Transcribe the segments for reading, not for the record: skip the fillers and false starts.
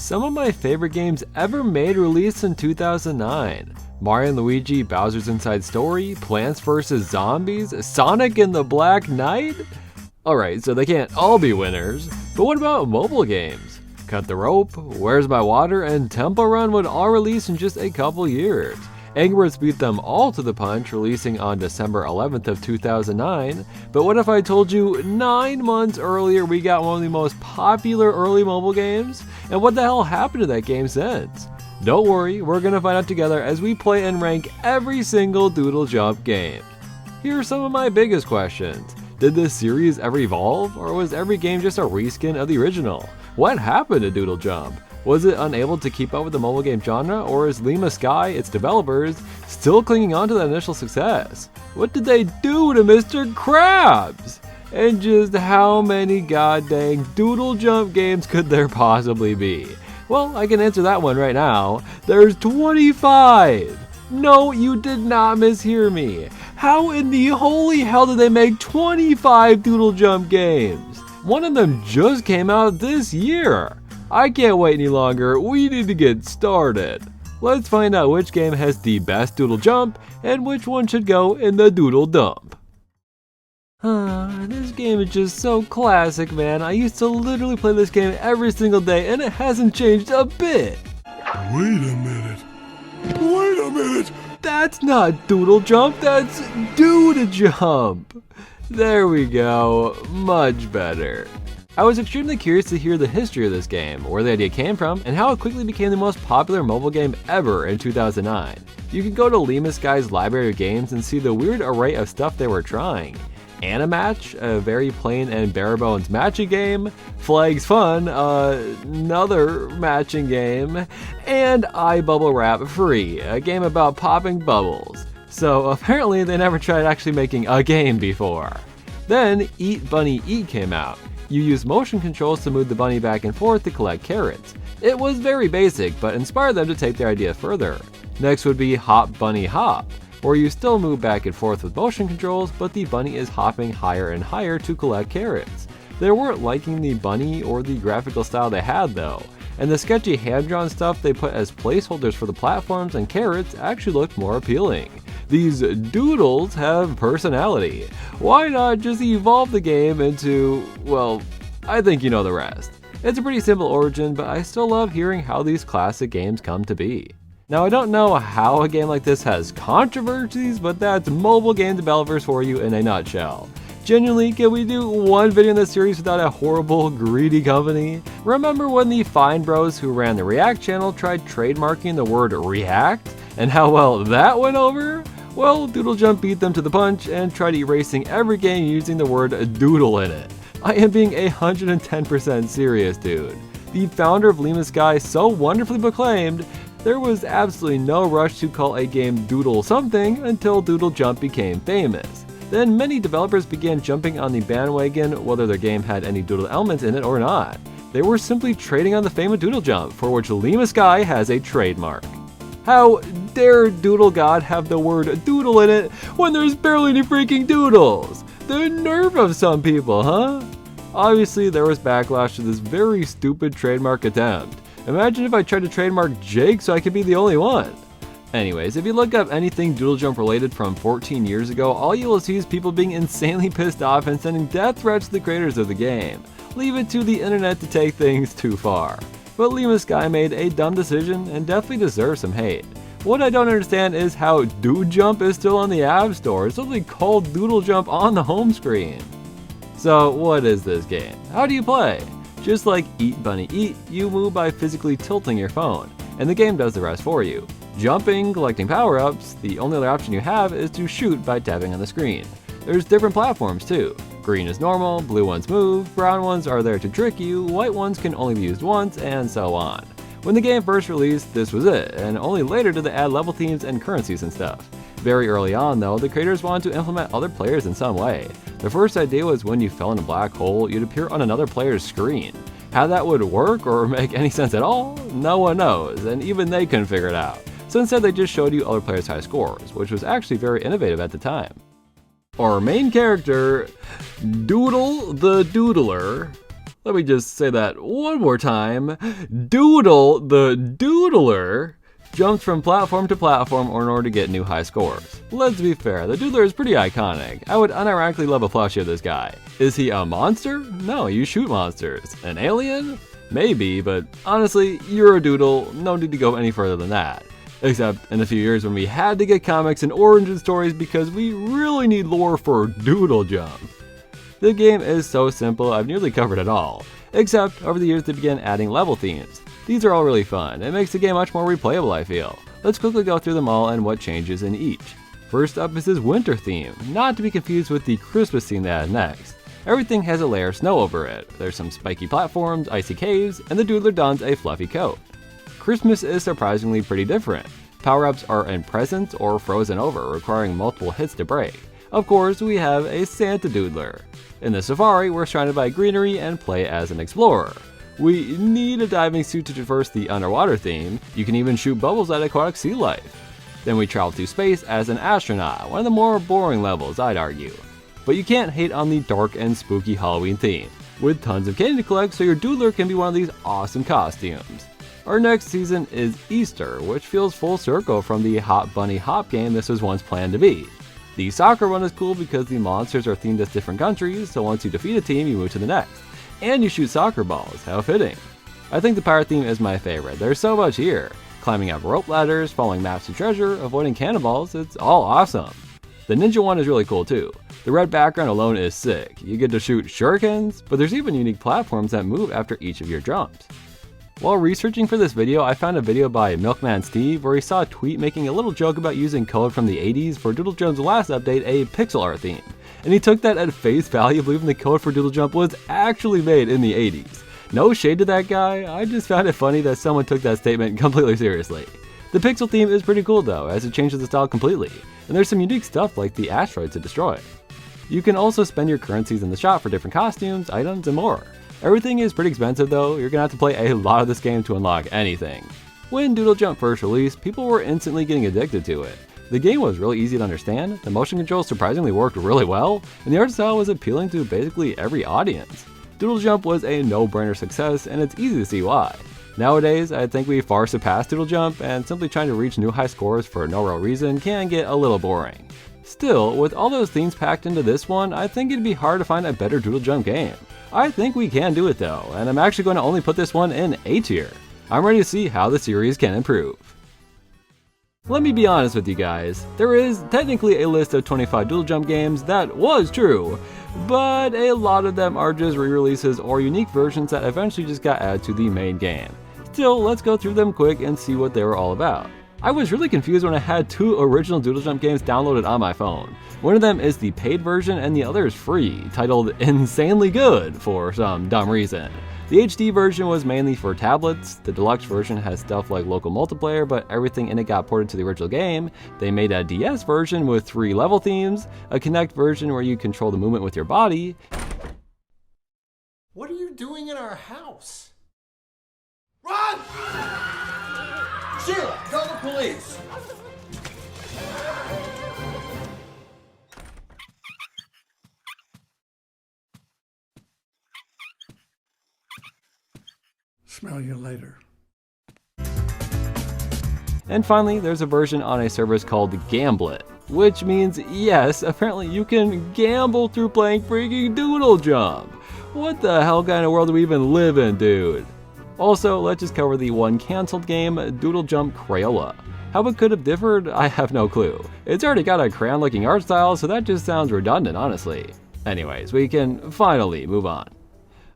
Some of my favorite games ever made released in 2009. Mario and Luigi Bowser's Inside Story, Plants vs. Zombies, Sonic and the Black Knight? Alright, so they can't all be winners, but what about mobile games? Cut the Rope, Where's My Water, and Temple Run would all release in just a couple years. Angry Birds beat them all to the punch, releasing on December 11th of 2009, but what if I told you 9 months earlier we got one of the most popular early mobile games? And what the hell happened to that game since? Don't worry, we're gonna find out together as we play and rank every single Doodle Jump game. Here are some of my biggest questions. Did this series ever evolve, or was every game just a reskin of the original? What happened to Doodle Jump? Was it unable to keep up with the mobile game genre, or is Lima Sky, its developers, still clinging on to that initial success? What did they do to Mr. Krabs? And just how many goddamn Doodle Jump games could there possibly be? Well, I can answer that one right now. There's 25! No, you did not mishear me. How in the holy hell did they make 25 Doodle Jump games? One of them just came out this year. I can't wait any longer, we need to get started. Let's find out which game has the best Doodle Jump and which one should go in the Doodle Dump. This game is just so classic, man. I used to literally play this game every single day and it hasn't changed a bit. Wait a minute. That's not Doodle Jump, that's Doodle Jump. There we go, much better. I was extremely curious to hear the history of this game, where the idea came from, and how it quickly became the most popular mobile game ever in 2009. You can go to Lima Sky's library of games and see the weird array of stuff they were trying. Animatch, a very plain and bare bones matching game, Flags Fun, another matching game, and iBubble Wrap Free, a game about popping bubbles. So apparently they never tried actually making a game before. Then Eat Bunny Eat came out. You use motion controls to move the bunny back and forth to collect carrots. It was very basic, but inspired them to take their idea further. Next would be Hop Bunny Hop, where you still move back and forth with motion controls, but the bunny is hopping higher and higher to collect carrots. They weren't liking the bunny or the graphical style they had though, and the sketchy hand-drawn stuff they put as placeholders for the platforms and carrots actually looked more appealing. These doodles have personality. Why not just evolve the game into, well, I think you know the rest. It's a pretty simple origin, but I still love hearing how these classic games come to be. Now I don't know how a game like this has controversies, but that's mobile game developers for you in a nutshell. Genuinely, can we do one video in this series without a horrible, greedy company? Remember when the Fine Bros who ran the React channel tried trademarking the word React, and how well that went over? Well, Doodle Jump beat them to the punch and tried erasing every game using the word doodle in it. I am being 110% serious, dude. The founder of Lima Sky so wonderfully proclaimed, there was absolutely no rush to call a game Doodle something until Doodle Jump became famous. Then many developers began jumping on the bandwagon whether their game had any doodle elements in it or not. They were simply trading on the fame of Doodle Jump, for which Lima Sky has a trademark. How dare Doodle God have the word doodle in it when there's barely any freaking doodles? The nerve of some people, huh? Obviously there was backlash to this very stupid trademark attempt. Imagine if I tried to trademark Jake so I could be the only one. Anyways, if you look up anything Doodle Jump related from 14 years ago, all you will see is people being insanely pissed off and sending death threats to the creators of the game. Leave it to the internet to take things too far. But Lima Sky made a dumb decision and definitely deserves some hate. What I don't understand is how Doodle Jump is still on the App Store. It's literally called Doodle Jump on the home screen. So what is this game? How do you play? Just like Eat Bunny Eat, you move by physically tilting your phone, and the game does the rest for you. Jumping, collecting power-ups, the only other option you have is to shoot by tapping on the screen. There's different platforms too. Green is normal, blue ones move, brown ones are there to trick you, white ones can only be used once, and so on. When the game first released, this was it, and only later did they add level themes and currencies and stuff. Very early on though, the creators wanted to implement other players in some way. The first idea was when you fell in a black hole, you'd appear on another player's screen. How that would work or make any sense at all, no one knows, and even they couldn't figure it out. So instead they just showed you other players' high scores, which was actually very innovative at the time. Our main character, Doodle the Doodler, Let me just say that one more time. Doodle, the Doodler, jumps from platform to platform in order to get new high scores. Let's be fair, the Doodler is pretty iconic. I would unironically love a plushie of this guy. Is he a monster? No, you shoot monsters. An alien? Maybe, but honestly, you're a doodle, no need to go any further than that. Except in a few years when we had to get comics and origin stories because we really need lore for Doodle Jump. The game is so simple, I've nearly covered it all. Except over the years they began adding level themes. These are all really fun, it makes the game much more replayable I feel. Let's quickly go through them all and what changes in each. First up is his winter theme, not to be confused with the Christmas theme they add next. Everything has a layer of snow over it, there's some spiky platforms, icy caves, and the Doodler dons a fluffy coat. Christmas is surprisingly pretty different. Power-ups are in presents or frozen over, requiring multiple hits to break. Of course, we have a Santa Doodler. In the safari, we're surrounded by greenery and play as an explorer. We need a diving suit to traverse the underwater theme. You can even shoot bubbles at aquatic sea life. Then we travel through space as an astronaut, one of the more boring levels, I'd argue. But you can't hate on the dark and spooky Halloween theme, with tons of candy to collect so your Doodler can be one of these awesome costumes. Our next season is Easter, which feels full circle from the Hot Bunny Hop game this was once planned to be. The soccer one is cool because the monsters are themed as different countries, so once you defeat a team, you move to the next. And you shoot soccer balls, how fitting. I think the pirate theme is my favorite, there's so much here. Climbing up rope ladders, following maps to treasure, avoiding cannonballs, it's all awesome. The ninja one is really cool too. The red background alone is sick. You get to shoot shurikens, but there's even unique platforms that move after each of your jumps. While researching for this video, I found a video by Milkman Steve where he saw a tweet making a little joke about using code from the 80s for Doodle Jump's last update, a pixel art theme. And he took that at face value, believing the code for Doodle Jump was actually made in the 80s. No shade to that guy, I just found it funny that someone took that statement completely seriously. The pixel theme is pretty cool though, as it changes the style completely, and there's some unique stuff like the asteroids to destroy. You can also spend your currencies in the shop for different costumes, items, and more. Everything is pretty expensive though, you're gonna have to play a lot of this game to unlock anything. When Doodle Jump first released, people were instantly getting addicted to it. The game was really easy to understand, the motion controls surprisingly worked really well, and the art style was appealing to basically every audience. Doodle Jump was a no-brainer success, and it's easy to see why. Nowadays, I think we far surpassed Doodle Jump, and simply trying to reach new high scores for no real reason can get a little boring. Still, with all those themes packed into this one, I think it'd be hard to find a better Doodle Jump game. I think we can do it though, and I'm actually going to only put this one in A tier. I'm ready to see how the series can improve. Let me be honest with you guys, there is technically a list of 25 Doodle Jump games that was true, but a lot of them are just re-releases or unique versions that eventually just got added to the main game. Still, let's go through them quick and see what they were all about. I was really confused when I had two original Doodle Jump games downloaded on my phone. One of them is the paid version and the other is free, titled Insanely Good for some dumb reason. The HD version was mainly for tablets, the deluxe version has stuff like local multiplayer, but everything in it got ported to the original game. They made a DS version with 3 level themes, a Kinect version where you control the movement with your body. What are you doing in our house? Run! Sheila, call the police! Smell you later. And finally, there's a version on a service called Gamblet, which means yes, apparently you can gamble through playing freaking Doodle Jump. What the hell kind of world do we even live in, dude? Also, let's just cover the one cancelled game, Doodle Jump Crayola. How it could have differed, I have no clue. It's already got a crayon-looking art style, so that just sounds redundant, honestly. Anyways, we can finally move on.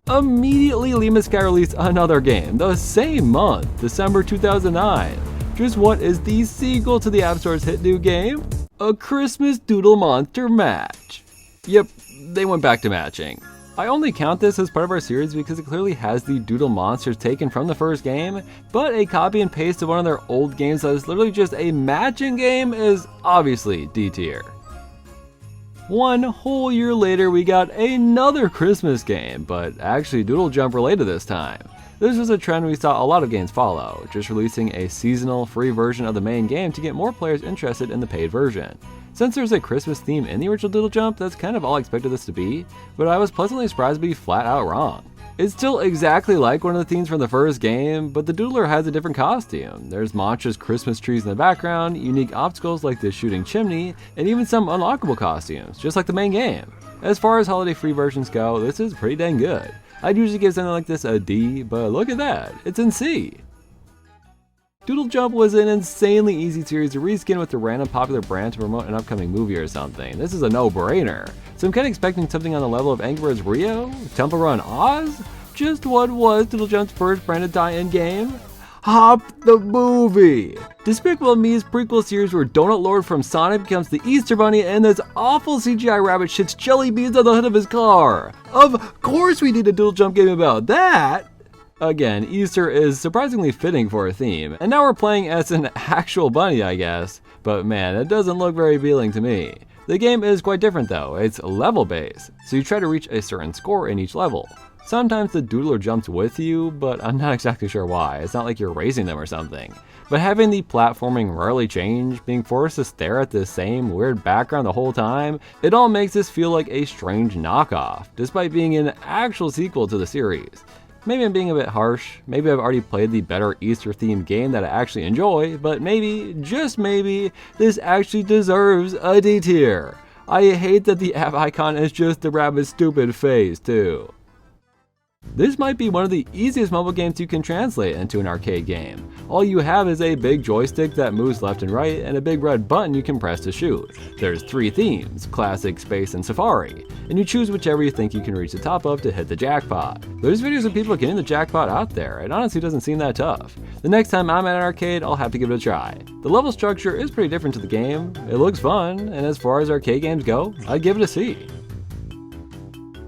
Immediately, Lima Sky released another game, the same month, December 2009. Just what is the sequel to the App Store's hit new game? A Christmas Doodle Monster match. Yep, they went back to matching. I only count this as part of our series because it clearly has the Doodle monsters taken from the first game, but a copy and paste of one of their old games that is literally just a matching game is obviously D tier. One whole year later, we got another Christmas game, but actually Doodle Jump related this time. This was a trend we saw a lot of games follow, just releasing a seasonal free version of the main game to get more players interested in the paid version. Since there's a Christmas theme in the original Doodle Jump, that's kind of all I expected this to be, but I was pleasantly surprised to be flat out wrong. It's still exactly like one of the themes from the first game, but the Doodler has a different costume. There's monstrous Christmas trees in the background, unique obstacles like the shooting chimney, and even some unlockable costumes, just like the main game. As far as holiday free versions go, this is pretty dang good. I'd usually give something like this a D, but look at that, it's in C. Doodle Jump was an insanely easy series to reskin with a random popular brand to promote an upcoming movie or something. This is a no-brainer. So I'm kinda expecting something on the level of Angry Birds Rio? Temple Run Oz? Just what was Doodle Jump's first branded tie-in game? Hop the movie! Despicable Me's prequel series where Donut Lord from Sonic becomes the Easter Bunny and this awful CGI rabbit shits jelly beans on the hood of his car. Of course we need a Doodle Jump game about that! Again, Easter is surprisingly fitting for a theme, and now we're playing as an actual bunny, I guess. But man, it doesn't look very appealing to me. The game is quite different though, it's level based, so you try to reach a certain score in each level. Sometimes the Doodler jumps with you, but I'm not exactly sure why. It's not like you're racing them or something. But having the platforming rarely change, being forced to stare at the same weird background the whole time, it all makes this feel like a strange knockoff, despite being an actual sequel to the series. Maybe I'm being a bit harsh, maybe I've already played the better Easter themed game that I actually enjoy, but maybe, just maybe, this actually deserves a D tier. I hate that the app icon is just the rabbit's stupid face too. This might be one of the easiest mobile games you can translate into an arcade game. All you have is a big joystick that moves left and right and a big red button you can press to shoot. There's 3 themes, Classic, Space, and Safari, and you choose whichever you think you can reach the top of to hit the jackpot. There's videos of people getting the jackpot out there, it honestly doesn't seem that tough. The next time I'm at an arcade, I'll have to give it a try. The level structure is pretty different to the game, it looks fun, and as far as arcade games go, I'd give it a C.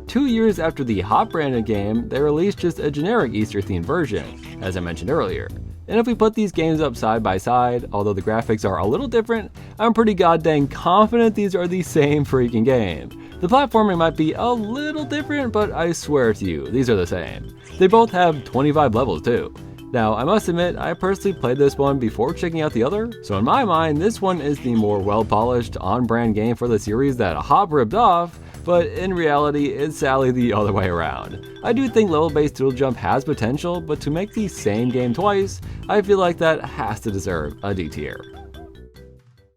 2 years after the HOP branded game, they released just a generic Easter themed version, as I mentioned earlier. And if we put these games up side by side, although the graphics are a little different, I'm pretty goddamn confident these are the same freaking game. The platforming might be a little different, but I swear to you, these are the same. They both have 25 levels too. Now, I must admit, I personally played this one before checking out the other, so in my mind, this one is the more well-polished, on-brand game for the series that HOP ripped off, but in reality, it's sadly the other way around. I do think level-based Doodle Jump has potential, but to make the same game twice, I feel like that has to deserve a D tier.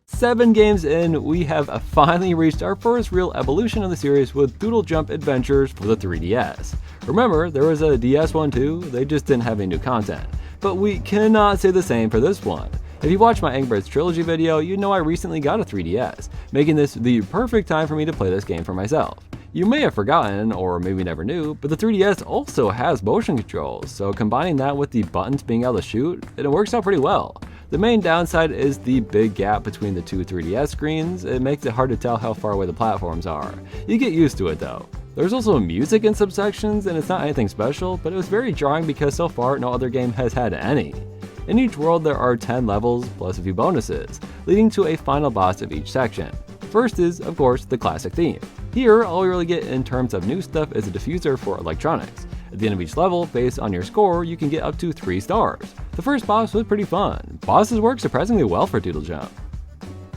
7 games in, we have finally reached our first real evolution of the series with Doodle Jump Adventures for the 3DS. Remember, there was a DS one too, they just didn't have any new content. But we cannot say the same for this one. If you watched my Angry Birds Trilogy video, you know I recently got a 3DS, making this the perfect time for me to play this game for myself. You may have forgotten, or maybe never knew, but the 3DS also has motion controls, so combining that with the buttons being able to shoot, it works out pretty well. The main downside is the big gap between the 2 3DS screens. It makes it hard to tell how far away the platforms are. You get used to it though. There's also music in some sections, and it's not anything special, but it was very jarring because so far no other game has had any. In each world there are 10 levels plus a few bonuses, leading to a final boss of each section. First is, of course, the classic theme. Here, all we really get in terms of new stuff is a diffuser for electronics. At the end of each level, based on your score, you can get up to 3 stars. The first boss was pretty fun. Bosses work surprisingly well for Doodle Jump.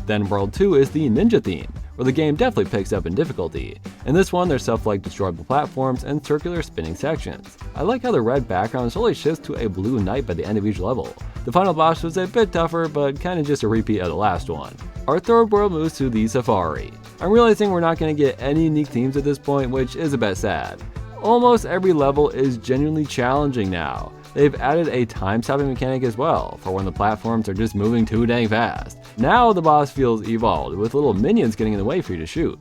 Then World 2 is the ninja theme, where the game definitely picks up in difficulty. In this one, there's stuff like destroyable platforms and circular spinning sections. I like how the red background slowly shifts to a blue night by the end of each level. The final boss was a bit tougher, but kinda just a repeat of the last one. Our third world moves to the Safari. I'm realizing we're not going to get any unique themes at this point, which is a bit sad. Almost every level is genuinely challenging now. They've added a time-stopping mechanic as well, for when the platforms are just moving too dang fast. Now the boss feels evolved, with little minions getting in the way for you to shoot.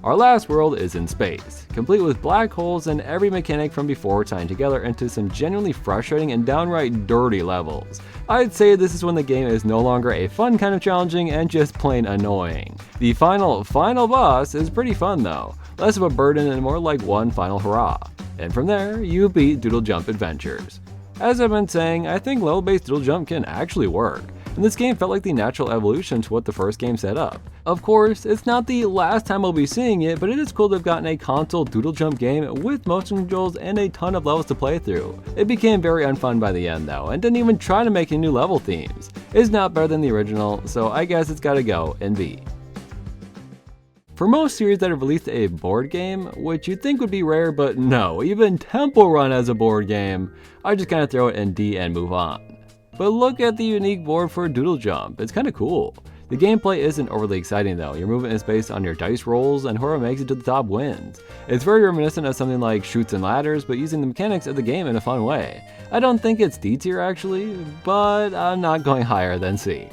Our last world is in space, complete with black holes and every mechanic from before tying together into some genuinely frustrating and downright dirty levels. I'd say this is when the game is no longer a fun kind of challenging and just plain annoying. The final boss is pretty fun though, less of a burden and more like one final hurrah. And from there, you beat Doodle Jump Adventures. As I've been saying, I think level-based Doodle Jump can actually work, and this game felt like the natural evolution to what the first game set up. Of course, it's not the last time we'll be seeing it, but it is cool to have gotten a console Doodle Jump game with motion controls and a ton of levels to play through. It became very unfun by the end though, and didn't even try to make any new level themes. It's not better than the original, so I guess it's gotta go in B. For most series that have released a board game, which you'd think would be rare, but no, even Temple Run has a board game, I just kinda throw it in D and move on. But look at the unique board for Doodle Jump, it's kinda cool. The gameplay isn't overly exciting though, your movement is based on your dice rolls and whoever makes it to the top wins. It's very reminiscent of something like Chutes and Ladders, but using the mechanics of the game in a fun way. I don't think it's D tier actually, but I'm not going higher than C.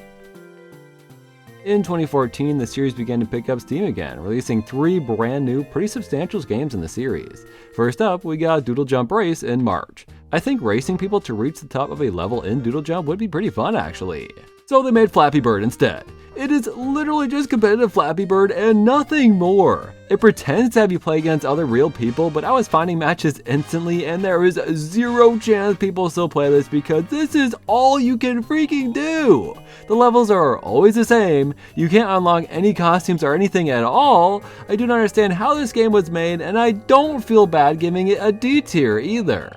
In 2014, the series began to pick up steam again, releasing 3 brand new, pretty substantial games in the series. First up, we got Doodle Jump Race in March. I think racing people to reach the top of a level in Doodle Jump would be pretty fun actually. So they made Flappy Bird instead. It is literally just competitive Flappy Bird and nothing more. It pretends to have you play against other real people, but I was finding matches instantly and there is 0 chance people still play this because this is all you can freaking do. The levels are always the same, you can't unlock any costumes or anything at all. I do not understand how this game was made and I don't feel bad giving it a D tier either.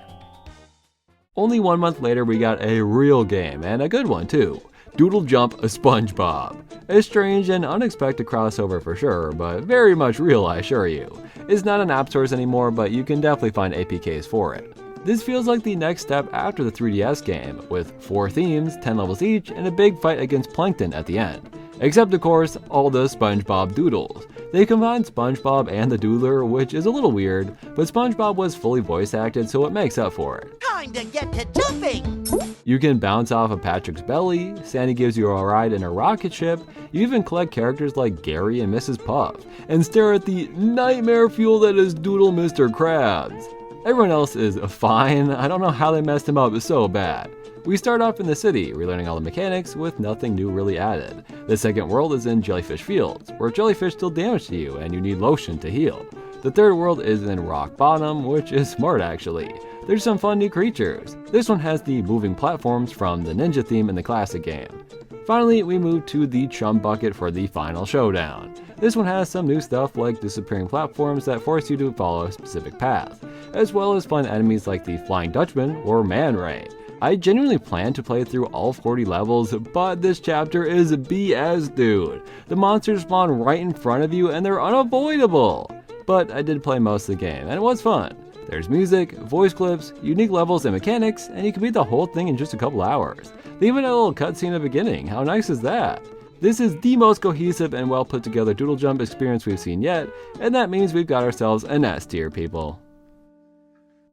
Only 1 month later we got a real game, and a good one too. Doodle Jump Spongebob. A strange and unexpected crossover for sure, but very much real I assure you. It's not on app stores anymore, but you can definitely find APKs for it. This feels like the next step after the 3DS game, with 4 themes, 10 levels each, and a big fight against Plankton at the end. Except of course, all the SpongeBob doodles. They combined SpongeBob and the Doodler, which is a little weird, but SpongeBob was fully voice acted so it makes up for it. Time to get to jumping! You can bounce off of Patrick's belly, Sandy gives you a ride in a rocket ship, you even collect characters like Gary and Mrs. Puff, and stare at the nightmare fuel that is Doodle Mr. Krabs. Everyone else is fine, I don't know how they messed him up so bad. We start off in the city, relearning all the mechanics with nothing new really added. The second world is in Jellyfish Fields, where jellyfish deal damage to you and you need lotion to heal. The third world is in Rock Bottom, which is smart actually. There's some fun new creatures. This one has the moving platforms from the ninja theme in the classic game. Finally, we move to the Chum Bucket for the final showdown. This one has some new stuff like disappearing platforms that force you to follow a specific path, as well as fun enemies like the Flying Dutchman or Man Ray. I genuinely plan to play through all 40 levels, but this chapter is BS, dude. The monsters spawn right in front of you and they're unavoidable. But I did play most of the game and it was fun. There's music, voice clips, unique levels and mechanics, and you can beat the whole thing in just a couple hours. They even had a little cutscene at the beginning, how nice is that? This is the most cohesive and well put together Doodle Jump experience we've seen yet, and that means we've got ourselves an S tier, people.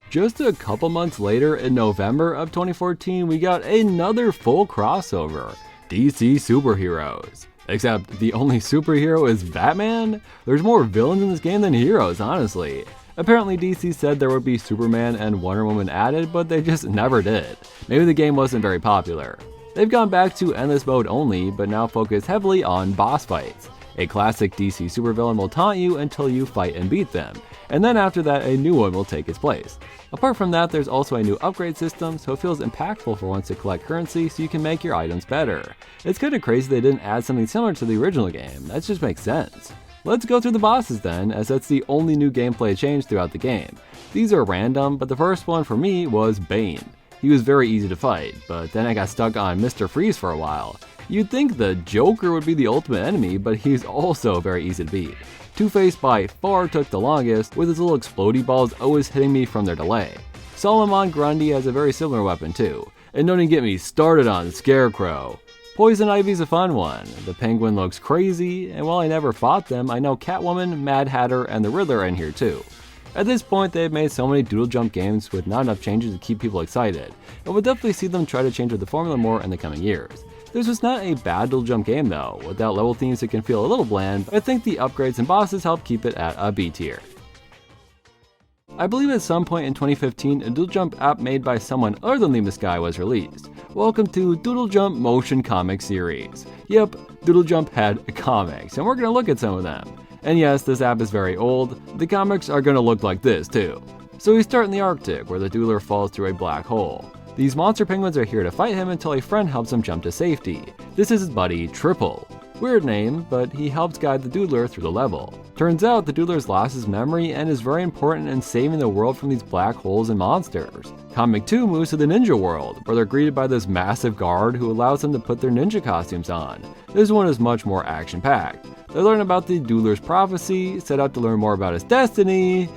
Just a couple months later, in November of 2014, we got another full crossover, DC Superheroes. Except the only superhero is Batman? There's more villains in this game than heroes, honestly. Apparently DC said there would be Superman and Wonder Woman added, but they just never did. Maybe the game wasn't very popular. They've gone back to endless mode only, but now focus heavily on boss fights. A classic DC supervillain will taunt you until you fight and beat them, and then after that a new one will take its place. Apart from that, there's also a new upgrade system, so it feels impactful for once to collect currency so you can make your items better. It's kinda crazy they didn't add something similar to the original game, that just makes sense. Let's go through the bosses then, as that's the only new gameplay change throughout the game. These are random, but the first one for me was Bane. He was very easy to fight, but then I got stuck on Mr. Freeze for a while. You'd think the Joker would be the ultimate enemy, but he's also very easy to beat. Two-Face by far took the longest, with his little explodey balls always hitting me from their delay. Solomon Grundy has a very similar weapon too, and don't even get me started on Scarecrow. Poison Ivy's a fun one, the Penguin looks crazy, and while I never fought them, I know Catwoman, Mad Hatter, and the Riddler are in here too. At this point, they've made so many Doodle Jump games with not enough changes to keep people excited, and we'll definitely see them try to change up the formula more in the coming years. This was not a bad Doodle Jump game though, without level themes it can feel a little bland, but I think the upgrades and bosses help keep it at a B tier. I believe at some point in 2015, a Doodle Jump app made by someone other than Leave the Sky was released. Welcome to Doodle Jump Motion Comic Series. Yep, Doodle Jump had comics, and we're gonna look at some of them. And yes, this app is very old, the comics are gonna look like this too. So we start in the Arctic, where the Doodler falls through a black hole. These monster penguins are here to fight him until a friend helps him jump to safety. This is his buddy, Triple. Weird name, but he helps guide the Doodler through the level. Turns out the Doodler's lost his memory and is very important in saving the world from these black holes and monsters. Comic 2 moves to the ninja world, where they're greeted by this massive guard who allows them to put their ninja costumes on. This one is much more action-packed. They learn about the Doodler's prophecy, set out to learn more about his destiny,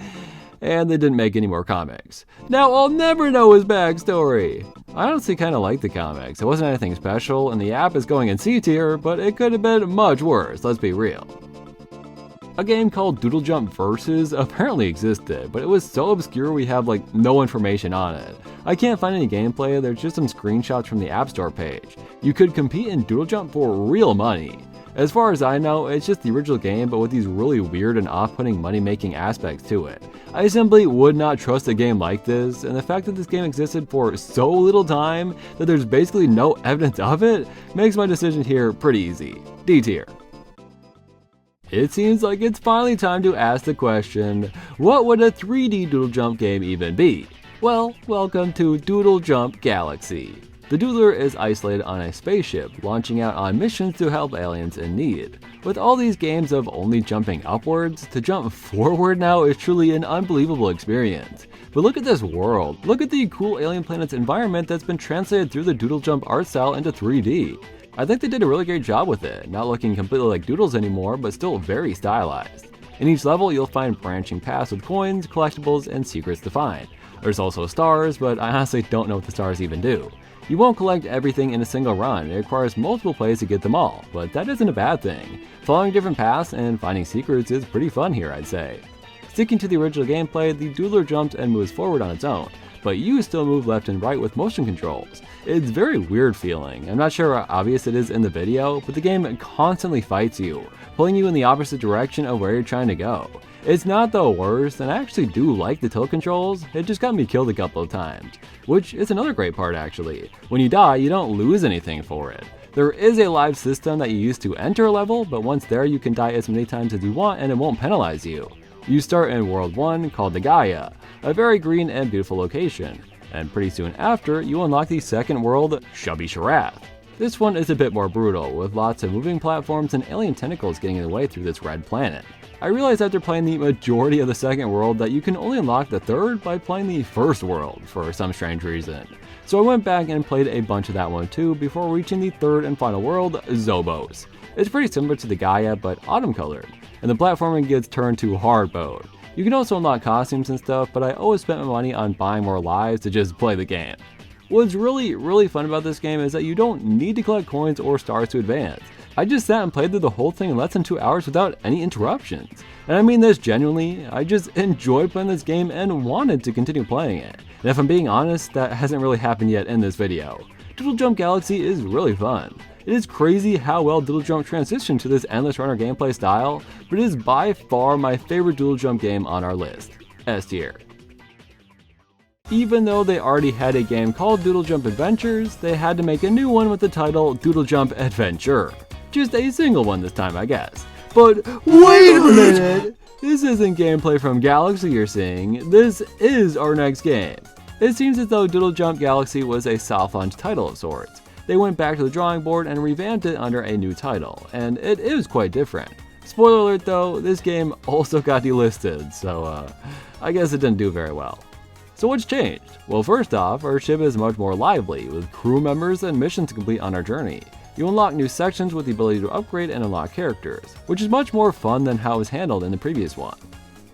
and they didn't make any more comics. Now I'll never know his backstory. I honestly kinda like the comics. It wasn't anything special, and the app is going in C tier, but it could have been much worse, let's be real. A game called Doodle Jump Versus apparently existed, but it was so obscure we have like no information on it. I can't find any gameplay, there's just some screenshots from the App Store page. You could compete in Doodle Jump for real money. As far as I know, it's just the original game, but with these really weird and off-putting money-making aspects to it. I simply would not trust a game like this, and the fact that this game existed for so little time that there's basically no evidence of it makes my decision here pretty easy. D tier. It seems like it's finally time to ask the question, what would a 3D Doodle Jump game even be? Well, welcome to Doodle Jump Galaxy. The Doodler is isolated on a spaceship, launching out on missions to help aliens in need. With all these games of only jumping upwards, to jump forward now is truly an unbelievable experience. But look at this world, look at the cool alien planet's environment that's been translated through the Doodle Jump art style into 3D. I think they did a really great job with it, not looking completely like doodles anymore, but still very stylized. In each level, you'll find branching paths with coins, collectibles, and secrets to find. There's also stars, but I honestly don't know what the stars even do. You won't collect everything in a single run, it requires multiple plays to get them all, but that isn't a bad thing. Following different paths and finding secrets is pretty fun here, I'd say. Sticking to the original gameplay, the Doodler jumps and moves forward on its own, but you still move left and right with motion controls. It's very weird feeling. I'm not sure how obvious it is in the video, but the game constantly fights you, pulling you in the opposite direction of where you're trying to go. It's not the worst, and I actually do like the tilt controls, it just got me killed a couple of times. Which is another great part actually. When you die, you don't lose anything for it. There is a live system that you use to enter a level, but once there you can die as many times as you want and it won't penalize you. You start in World 1 called the Gaia, a very green and beautiful location, and pretty soon after you unlock the second world, Chubby Sharath. This one is a bit more brutal, with lots of moving platforms and alien tentacles getting in the way through this red planet. I realized after playing the majority of the second world that you can only unlock the third by playing the first world for some strange reason. So I went back and played a bunch of that one too before reaching the third and final world, Zobos. It's pretty similar to the Gaia but autumn colored, and the platforming gets turned to hard mode. You can also unlock costumes and stuff, but I always spent my money on buying more lives to just play the game. What's really fun about this game is that you don't need to collect coins or stars to advance. I just sat and played through the whole thing in less than 2 hours without any interruptions. And I mean this genuinely, I just enjoyed playing this game and wanted to continue playing it. And if I'm being honest, that hasn't really happened yet in this video. Doodle Jump Galaxy is really fun. It is crazy how well Doodle Jump transitioned to this endless runner gameplay style, but it is by far my favorite Doodle Jump game on our list. S tier. Even though they already had a game called Doodle Jump Adventures, they had to make a new one with the title Doodle Jump Adventure. Just a single one this time, I guess. But wait a minute! This isn't gameplay from Galaxy you're seeing, this is our next game. It seems as though Doodle Jump Galaxy was a soft launch title of sorts. They went back to the drawing board and revamped it under a new title, and it is quite different. Spoiler alert though, this game also got delisted, so I guess it didn't do very well. So what's changed? Well, first off, our ship is much more lively, with crew members and missions to complete on our journey. You unlock new sections with the ability to upgrade and unlock characters, which is much more fun than how it was handled in the previous one.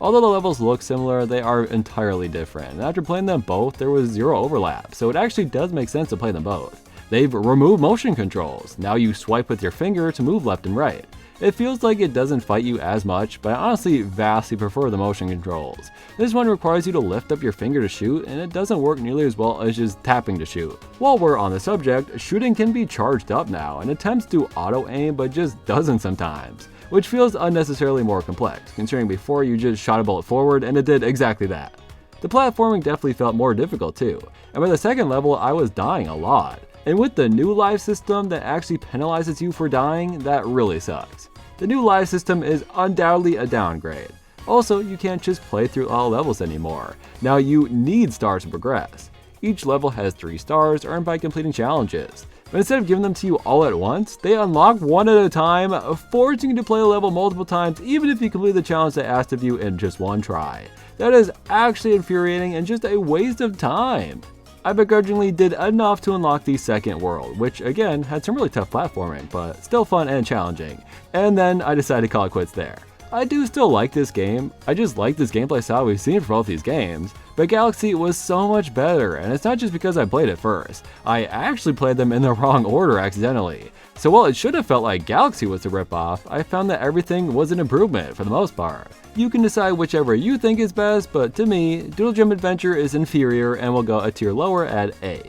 Although the levels look similar, they are entirely different, and after playing them both, there was zero overlap, so it actually does make sense to play them both. They've removed motion controls, now you swipe with your finger to move left and right. It feels like it doesn't fight you as much, but I honestly vastly prefer the motion controls. This one requires you to lift up your finger to shoot, and it doesn't work nearly as well as just tapping to shoot. While we're on the subject, shooting can be charged up now, and attempts to auto-aim but just doesn't sometimes, which feels unnecessarily more complex, considering before you just shot a bullet forward and it did exactly that. The platforming definitely felt more difficult too, and by the second level I was dying a lot. And with the new life system that actually penalizes you for dying, that really sucks. The new life system is undoubtedly a downgrade. Also, you can't just play through all levels anymore. Now you need stars to progress. Each level has 3 stars earned by completing challenges. But instead of giving them to you all at once, they unlock one at a time, forcing you to play a level multiple times even if you complete the challenge they asked of you in just one try. That is actually infuriating and just a waste of time. I begrudgingly did enough to unlock the second world, which again had some really tough platforming, but still fun and challenging, and then I decided to call it quits there. I do still like this game, I just like this gameplay style we've seen for both these games, but Galaxy was so much better, and it's not just because I played it first. I actually played them in the wrong order accidentally. So while it should have felt like Galaxy was a ripoff, I found that everything was an improvement for the most part. You can decide whichever you think is best, but to me, Doodle Jump Adventure is inferior and will go a tier lower at A.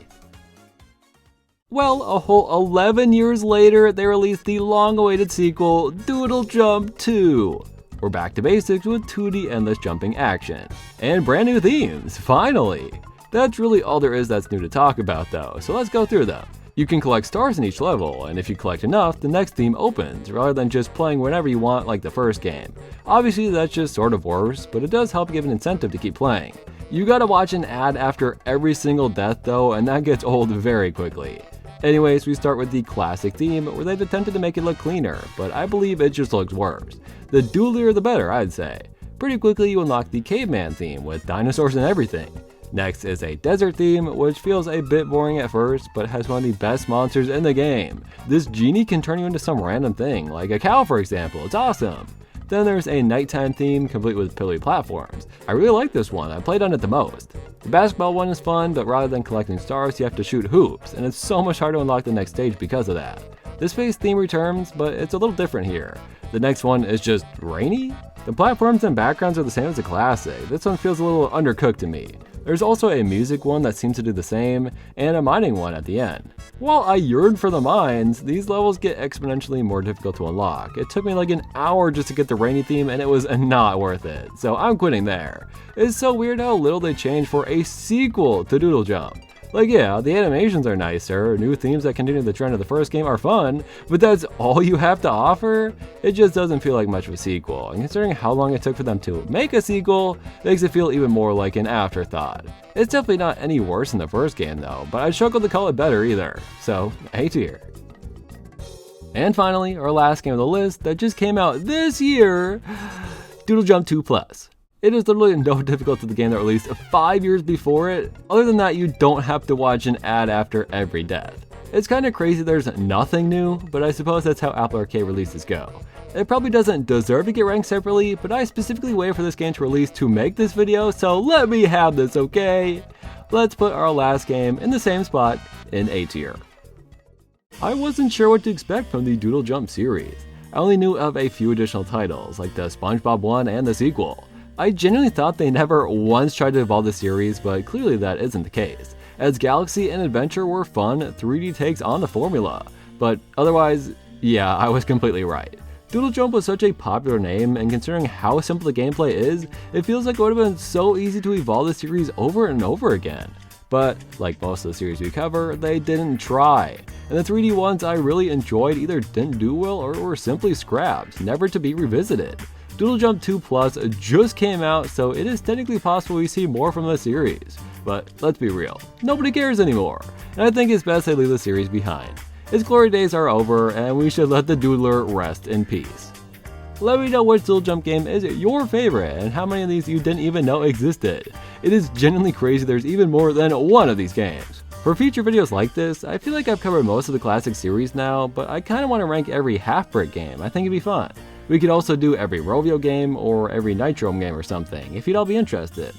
Well, a whole 11 years later, they released the long-awaited sequel, Doodle Jump 2. We're back to basics with 2D endless jumping action. And brand new themes, finally! That's really all there is that's new to talk about though, so let's go through them. You can collect stars in each level, and if you collect enough, the next theme opens, rather than just playing whenever you want like the first game. Obviously that's just sort of worse, but it does help give an incentive to keep playing. You gotta watch an ad after every single death though, and that gets old very quickly. Anyways, we start with the classic theme, where they've attempted to make it look cleaner, but I believe it just looks worse. The doodlier the better, I'd say. Pretty quickly you unlock the caveman theme, with dinosaurs and everything. Next is a desert theme, which feels a bit boring at first, but has one of the best monsters in the game. This genie can turn you into some random thing, like a cow for example, it's awesome. Then there's a nighttime theme, complete with pillowy platforms. I really like this one, I played on it the most. The basketball one is fun, but rather than collecting stars, you have to shoot hoops, and it's so much harder to unlock the next stage because of that. This phase theme returns, but it's a little different here. The next one is just rainy? The platforms and backgrounds are the same as the classic, this one feels a little undercooked to me. There's also a music one that seems to do the same, and a mining one at the end. While I yearn for the mines, these levels get exponentially more difficult to unlock. It took me like an hour just to get the rainy theme and it was not worth it, so I'm quitting there. It's so weird how little they changed for a sequel to Doodle Jump. Like yeah, the animations are nicer, new themes that continue the trend of the first game are fun, but that's all you have to offer? It just doesn't feel like much of a sequel, and considering how long it took for them to make a sequel, makes it feel even more like an afterthought. It's definitely not any worse than the first game though, but I struggle to call it better either, so A tier. And finally, our last game on the list that just came out this year, Doodle Jump 2 Plus. It is literally no difficult to the game that released 5 years before it. Other than that, you don't have to watch an ad after every death. It's kind of crazy there's nothing new, but I suppose that's how Apple Arcade releases go. It probably doesn't deserve to get ranked separately, but I specifically waited for this game to release to make this video, so let me have this, okay? Let's put our last game in the same spot in A tier. I wasn't sure what to expect from the Doodle Jump series. I only knew of a few additional titles, like the Spongebob one and the sequel. I genuinely thought they never once tried to evolve the series, but clearly that isn't the case, as Galaxy and Adventure were fun 3D takes on the formula. But otherwise, yeah, I was completely right. Doodle Jump was such a popular name, and considering how simple the gameplay is, it feels like it would have been so easy to evolve the series over and over again. But, like most of the series we cover, they didn't try. And the 3D ones I really enjoyed either didn't do well or were simply scraps, never to be revisited. Doodle Jump 2 Plus just came out, so it is technically possible we see more from the series. But let's be real, nobody cares anymore, and I think it's best they leave the series behind. Its glory days are over, and we should let the Doodler rest in peace. Let me know which Doodle Jump game is your favorite, and how many of these you didn't even know existed. It is genuinely crazy there's even more than one of these games. For future videos like this, I feel like I've covered most of the classic series now, but I kinda wanna rank every half-brick game, I think it'd be fun. We could also do every Rovio game or every Nitrom game or something, if you'd all be interested.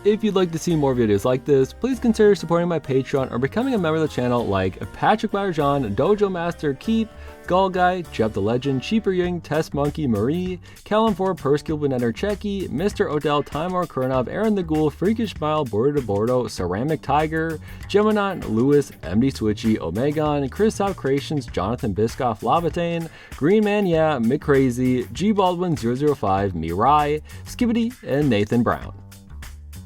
If you'd like to see more videos like this, please consider supporting my Patreon or becoming a member of the channel like Patrick Barjan, Dojo Master Keep, Gull Guy, Jeb the Legend, Cheaper Ying, Test Monkey, Marie, Callum 4, Perskill Benetter Checky, Mr. Odell, Timor Kurnov, Aaron the Ghoul, Freakish Smile, Bordo Bordo, Ceramic Tiger, Gemini, Lewis, MD Switchy, Omegon, Chris Top Creations, Jonathan Biscoff, Lavatane, Green Man Yeah, McCrazy, G Baldwin 005, Mirai, Skibbity, and Nathan Brown.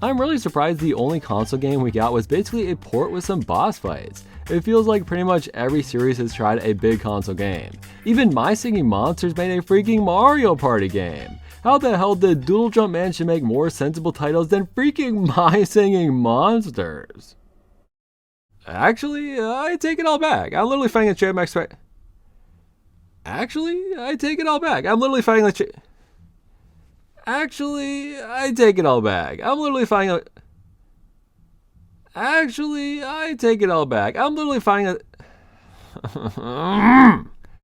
I'm really surprised the only console game we got was basically a port with some boss fights. It feels like pretty much every series has tried a big console game. Even My Singing Monsters made a freaking Mario Party game. How the hell did Doodle Jump manage to make more sensible titles than freaking My Singing Monsters? Actually, I take it all back. I'm literally fighting a chair max fight. Actually, I take it all back. I'm literally fighting a chair. Actually, I take it all back. I'm literally fighting a... Actually, I take it all back. I'm literally finding a...